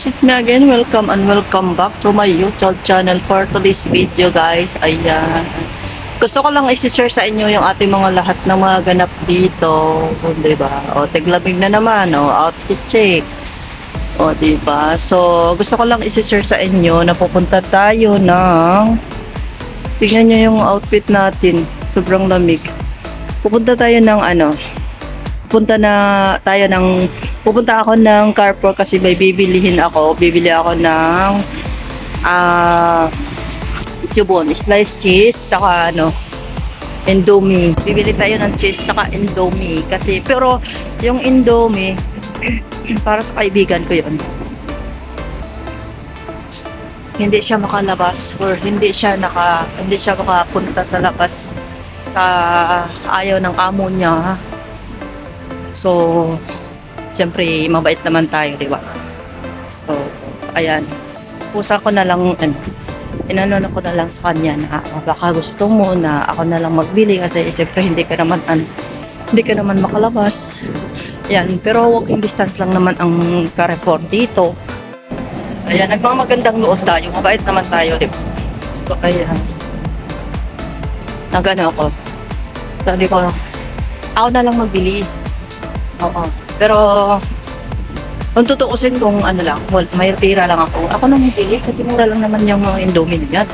guys, it's me again. Welcome and welcome back to my YouTube channel for today's video guys. Ayan. Gusto ko lang isi-share sa inyo yung ating mga lahat ng mga ganap dito. O, diba? O, tiglamig na naman. O, outfit check. O, diba? So, gusto ko lang isi-share sa inyo na pupunta tayo ng... Tingnan nyo yung outfit natin. Sobrang lamig. Pupunta tayo ng ano... Pupunta ako ng Carrefour kasi may bibilihin ako. Bibili ako ng tubon, sliced cheese, saka Indomie. Bibili tayo ng cheese saka Indomie kasi pero yung Indomie para sa kaibigan ko 'yon. Hindi siya makalabas or hindi siya makapunta sa labas sa ayaw ng amo niya. So, siyempre, mabait naman tayo, di ba? So, ayan. Pusa ko na lang, inano ko na lang sa kanya na baka gusto mo na ako na lang magbili kasi siyempre hindi ka naman makalabas. Ayan, pero walking distance lang naman ang Carrefour dito. Ayan, nagmamagandang loob tayo. Mabait naman tayo, di ba? So, ayan. Nagano ako. Sabi ko, ako na lang magbili. Oo. Pero, kung tutuusin kung may pira lang ako nang bili kasi mura lang naman yung mga Indomie niyan.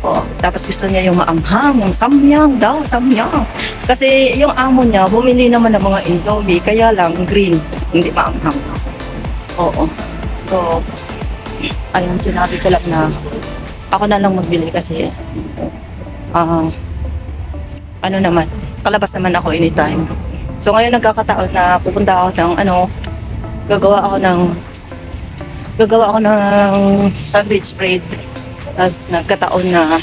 Oo. Tapos gusto niya yung maanghang, yung samyang daw, samyang. Kasi yung amo niya, bumili naman ng mga Indomie, kaya lang green, hindi maanghang. Oo. So, ayun, sinabi ko lang na ako na lang magbili kasi kalabas naman ako anytime. So ngayon nagkakataon na pupunta ako ng gagawa ako ng sandwich bread. Tapos nagkataon na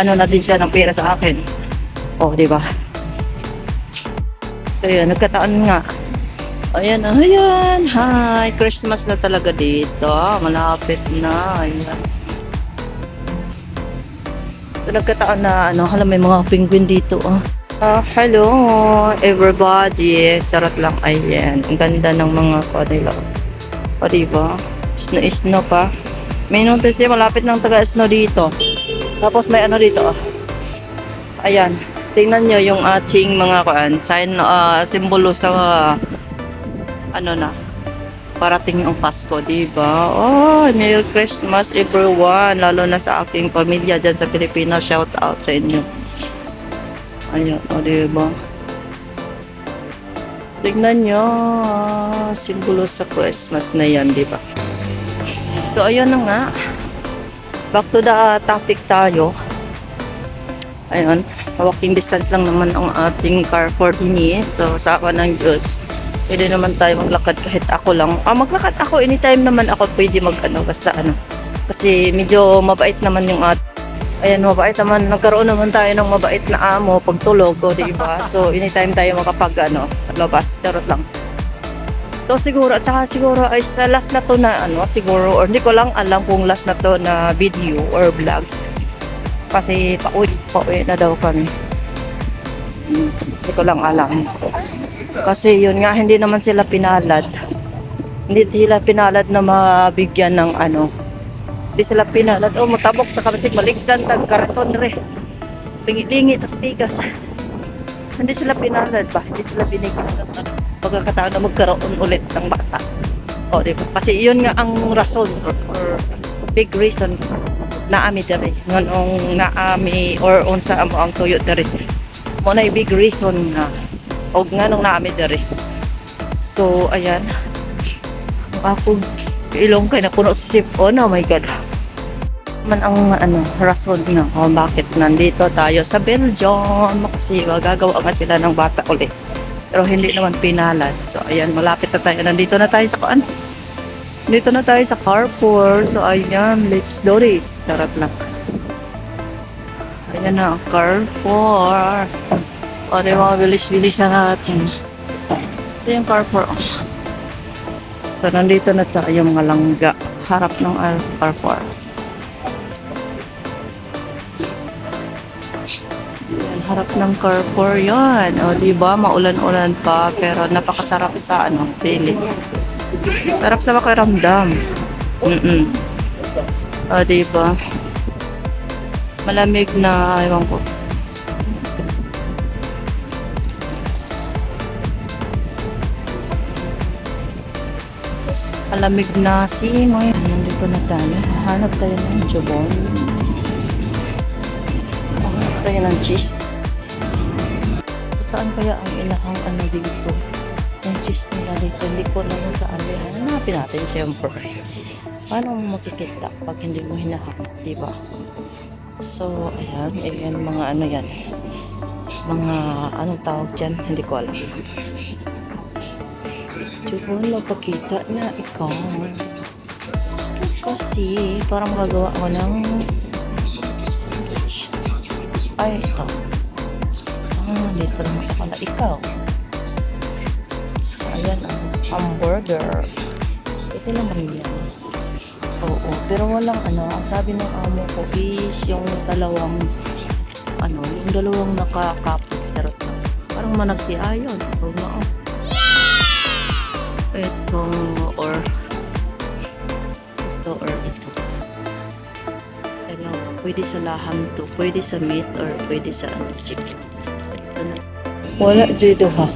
na din siya ng pera sa akin. Oh, di ba? So yun, nagkataon nga. Ayan. Hi, Christmas na talaga dito. Malapit na. Ayan. So nagkataon na may mga penguin dito. Hello everybody. Charot lang. Ayan. Ang ganda ng mga kanila. O diba? Snow pa. May notice siya. Malapit ng taga-snow dito. Tapos may dito. Ayan. Tingnan nyo yung ating mga simbolo sa parating ang Pasko. Diba? Oh, Merry Christmas everyone. Lalo na sa aking pamilya dyan sa Pilipinas. Shout out sa inyo. Ayan, diba? Tignan nyo, simbolo sa Christmas na yan, diba? So, ayan na nga. Back to the topic tayo. Ayan, walking distance lang naman ang ating Carrefour ini. So, sa ako ng Diyos, pwede naman tayo maglakad kahit ako lang. Maglakad ako, anytime naman ako pwede basta Kasi medyo mabait naman yung ayan, mabait naman. Nagkaroon naman tayo ng mabait na amo pagtulog, diba? So, anytime tayo labas. Charot lang. So, siguro ay sa last na to na siguro, or hindi ko lang alam kung last na to na video or vlog. Kasi pauwi na daw kami. Hindi ko lang alam. Kasi yun nga, hindi naman sila pinalad. Hindi sila pinalad na mabigyan ng Hindi sila pinalad. Oh, matabok na kami maligsan tag-karaton re. Lingi-lingi tas bigas. Hindi sila pinalad ba? Hindi sila binigyan ng pagkakataon na magkaroon ulit ng bata. O, diba? Kasi yun nga ang rason or big reason na ami dere. Nganong naami or unsa amo ang tuyo dere. Mo na big reason na og nganong naami dere. So, ayan. Ako ilong kay napuno sa sipon. Oh my God. Man ang rason na bakit nandito tayo sa Belgium kasi gagawa nga sila ng bata ulit pero hindi naman pinalad. So ayan, malapit na tayo, nandito na tayo sa Carrefour. So ayan, let's do this. Charot lang. Ayan na ang Carrefour. O diba, bilis-bilis na natin. Ito yung Carrefour. So nandito na tayo mga langga harap ng Carrefour. Yan, harap ng Carrefour yan. O, diba? Maulan-ulan pa. Pero napakasarap sa pili. Sarap sa pakiramdam. O, diba? Malamig na, ewan ko. Malamig na simoy. Nandito na tayo. Hanap tayo ng jabon. Hanap tayo ng cheese. Saan kaya ang ilahang ano dito? Yung cheese nila dito. Hindi ko alam kung saan. Hanapin natin siyempre. Paano mo makikita pag hindi mo hinahanap, diba? So, ayan. Ayan mga ano yan. Mga anong tawag dyan? Hindi ko alam. Jabon, magpakita na ikaw. Kasi, parang magagawa ko ng sandwich. Ay, ito. Dito naman ako na ikaw. So, ayan ang hamburger. Ito naman yan. Oo, pero walang ano, ang sabi ng amo ko is yung dalawang nakakapit. Pero parang managtiayon. Oo nga, oh. Ito or ito. Hello, pwede sa laham to, pwede sa meat or pwede sa chicken. So, ito na. Wala dito ha.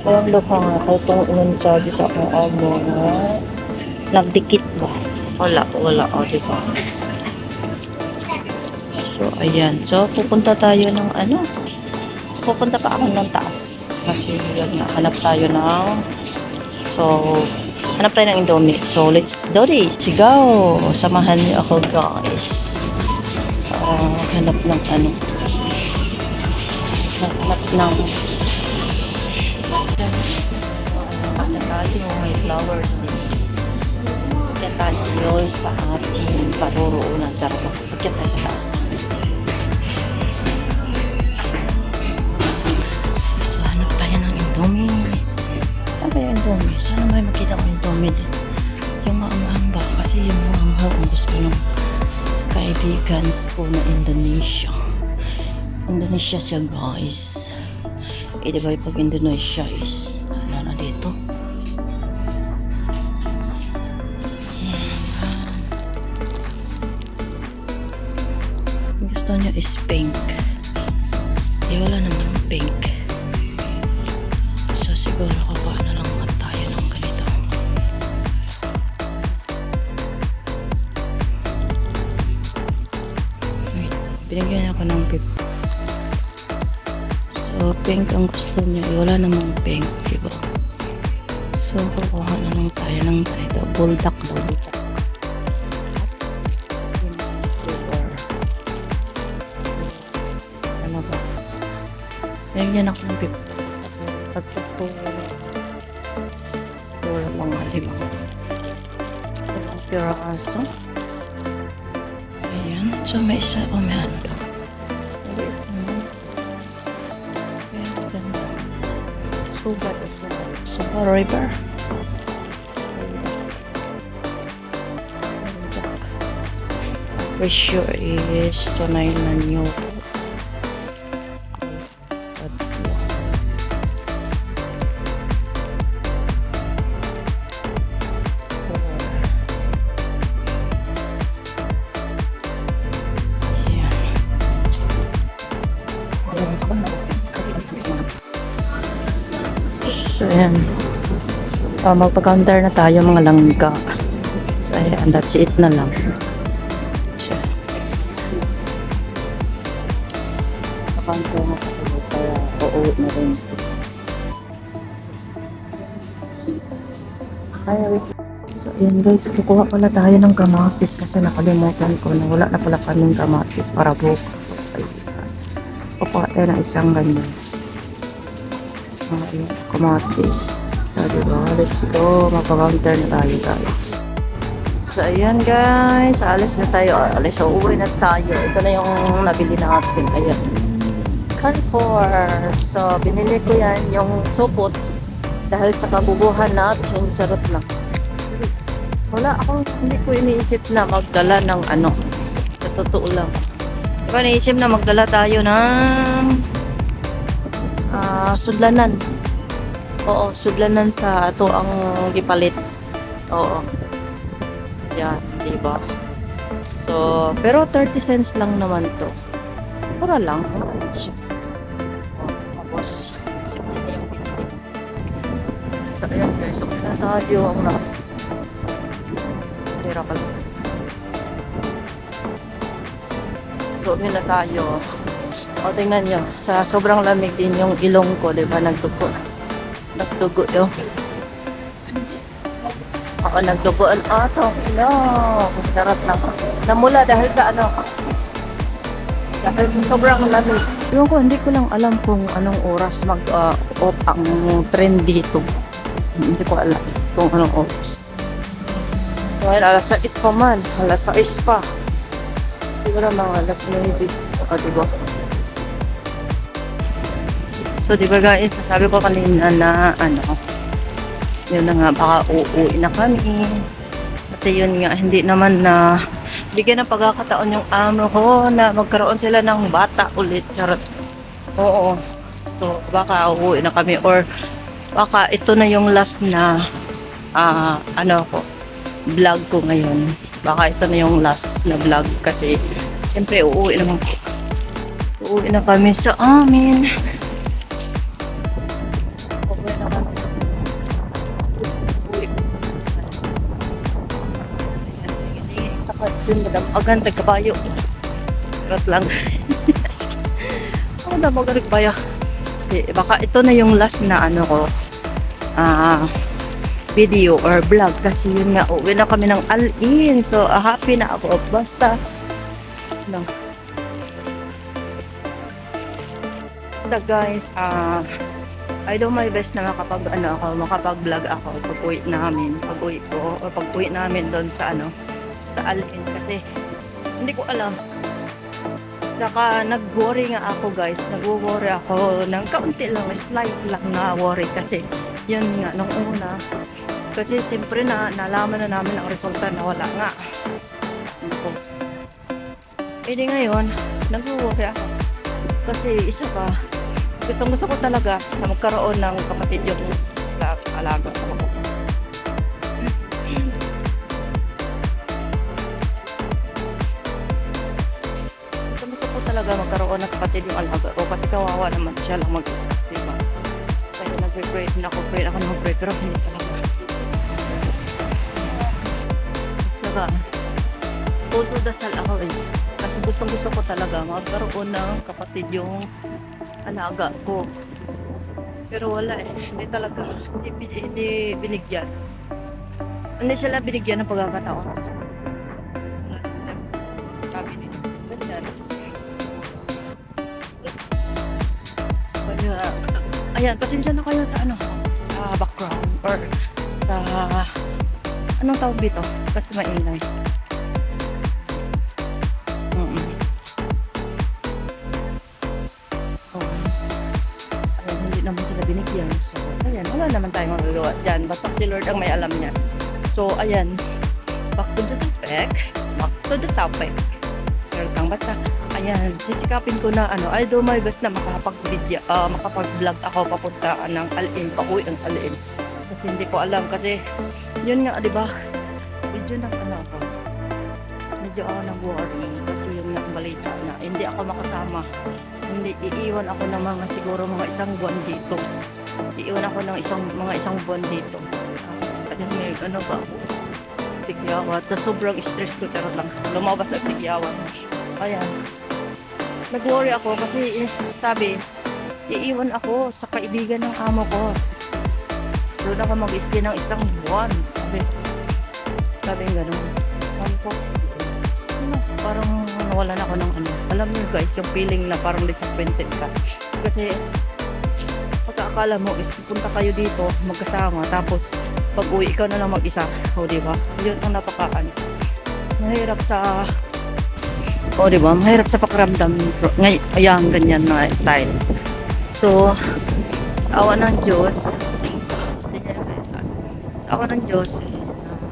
Walang lupa nga ako itong inunsabi sa akong amo na nagdikit ba? Wala, o diba? So, ayan. So, pupunta tayo ng ano? Pupunta pa ako ng taas. Kasi yun nga, hanap tayo ng hanap tayo ng Indomie. So, let's do this. Sigaw! Samahan niyo ako, guys. Hanap ng ano. Hanap ng tayo may flowers din. Pagyan tayo sa ating paruroonan. Charot ako. Pagyan tayo sa taas. So, hanap tayo ng Indomie. Saan kaya Indomie? Sana may makita ko Indomie din. Yung maanghang ba? Kasi yung maanghang ang gusto ng kaibigans ko na Indonesia. Indonesia siya, guys. Diba pag Indonesia is ano na dito? Gusto niya is pink. Wala naman pink. So siguro kukuha na lang tayo ng ganito. Binigyan ako ng 50. So pink ang gusto niya. Wala namang pink, diba? So kukuha na lang tayo ng ganito. Buldak daw, buldak. Ano ba? Binigyan ako ng 50. Pagpatuloy. Siguro mga 5 piraso. Ayan. So may isa o may ano daw. Suba River. Ratio is tunay na new. So, ayan. Magpa-counter na tayo mga langga. So, ayan. That's it na lang. So, counter na tayo. Kaya, uuwi na rin. So, ayan guys. Kukuha pala tayo ng kamatis kasi nakalimutan ko na wala na pala kaming kamatis para bukas. Kukuha tayo ng isang ganyan. Kamatis. So, diba? Let's go. Magpa-counter na tayo, guys. So, ayan, guys. Alis na tayo. So, uwi na tayo. Ito na yung nabili natin. Ayan. Carrefour. So, binili ko yan yung supot dahil sa kabubuhan natin. Charot lang. Wala akong, hindi ko iniisip na magdala ng ano. Sa totoo lang. Diba, iniisip na magdala tayo ng sudlanan. Oo, sudlanan sa ato ang gipalit. Oo. Yan, di ba? So, pero 30 cents lang naman to. Mura lang. Mura siya. Tapos, isip din na yung binili. So, ayan guys. So, na tayo ang tira ka lang. So, yun na tayo. O, tingnan nyo. Sa sobrang lamig din yung ilong ko, di ba? Nagdugo. Nagdugo yun. Ako nagdugoan. Ito. No. Sarap lang. Namula dahil sa ano. Dahil sa sobrang lamig. Yung ko, hindi ko lang alam kung anong oras mag-off ang trend dito. Hindi ko alam kung anong oras. So, ngayon, alas 6 pa man. Alas 6 pa. Siguro mga alas 9. O, diba? So, diba guys, nasabi ko kanina na ano, yun na nga, baka uuwi na kami. Kasi yun nga, hindi naman na bigyan ng pagkakataon yung amo ko na magkaroon sila ng bata ulit. Charot. Oo. So, baka uuwi na kami or baka ito na yung last na ano ko, vlog ko ngayon. Baka ito na yung last na vlog kasi siyempre uuwi naman po. Uuwi na kami sa amin. Uuwi na kami. Takatsin, madam agan, tagkabayo. Charot lang. Ano na magkabayo? Baka ito na yung last na ano ko video or vlog kasi yun nga, uwi na kami ng Al-In. So, happy na ako. Basta no. Basta guys, I do my best na makapag-vlog ako pag uwi namin, pag uwi ko, o pag uwi namin doon sa ano, sa Al-In kasi hindi ko alam. Saka nag-worry nga ako guys, nag-worry ako ng kaunti lang, slight lang na worry kasi yun nga, nung una kasi siyempre nalaman na namin ang resulta na wala nga. Eh di ngayon, nag-worry ako kasi isa pa, gusto ko talaga na magkaroon ng kapatid yung alaga ko. Talaga magkaroon ng kapatid yung alaga ko kasi kawawa naman siya lang diba? Kaya nag-pray din ako, pray ako ng pray pero hindi talaga. Saka, todo dasal ako eh. Kasi gusto ko talaga magkaroon ng kapatid yung alaga ko. Pero wala eh, hindi talaga, hindi binigyan. Hindi sila binigyan ng pagkakataon. Sabi nito, ganyan. Ayan, pasensya na kayo sa ano, sa background or sa anong tawag dito kasi maingay. So, ayan, hindi naman sila binigyan. So, ayan, wala naman tayong magagawa dyan. Basta si Lord ang may alam niya. So, ayan, back to the topic. Basta, ayan, sisikapin ko na ano, I do my best na makapag-vlog ako papunta ng Al-In, pauwi ng Al-In. Kasi hindi ko alam kasi yun nga, 'di ba? Medyo ako nag-worry kasi yun nga balita na hindi ako makasama. Hindi iiwan ako ng siguro mga isang buwan dito. Iiwan ako ng mga isang buwan dito. Tapos may ano ba ako? Tigyawat. Sa sobrang stress ko, charot lang. Lumabas at tigyawat. Ayan. Nag-worry ako kasi sabi, iiwan ako sa kaibigan ng amo ko. Doon ako mag-stay ng isang buwan. Sabi gano'n. Sabi ko, parang nawalan ako ng ano. Alam niyo guys, yung feeling na parang disappointed ka. Kasi pagkaakala mo is pupunta kayo dito magkasama tapos pag uwi ikaw na lang mag-isa. O diba? Yun ang mahirap sa diba? Mahirap sa pakiramdam ngayon ganyan na style. So, sa awa ng Diyos,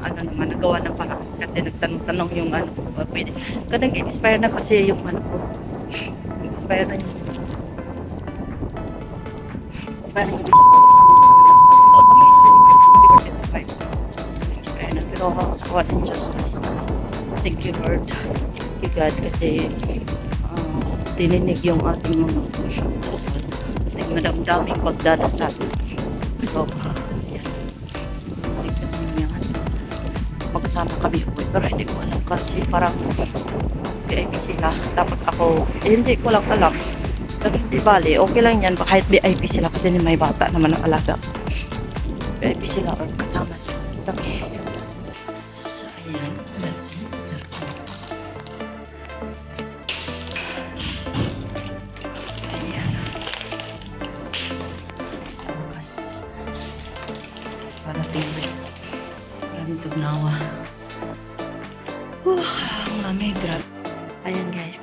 ano naman, nagawa ng paraan kasi nagtanong yung ano ko, pwede. Kadang expire na kasi yung ano ko. Expire na yung visa. So, expire na. ito sa kawan ng Diyos. Thank you, Lord. Thank you, God, kasi dininig yung ating mga dasal, ating madamdaming pagdadasal. So, yan. Magkasama kami po, pero hindi ko alam kasi parang VIP sila. Tapos ako, hindi ko lang alam. Pero hindi bali, okay lang yan. Kahit VIP sila kasi may bata naman ang alaga. VIP sila or kasama kami. So, ayan. That's it. Ayan. So, mas maraming tugnawa. Ang lamig, grabe. Ayan guys,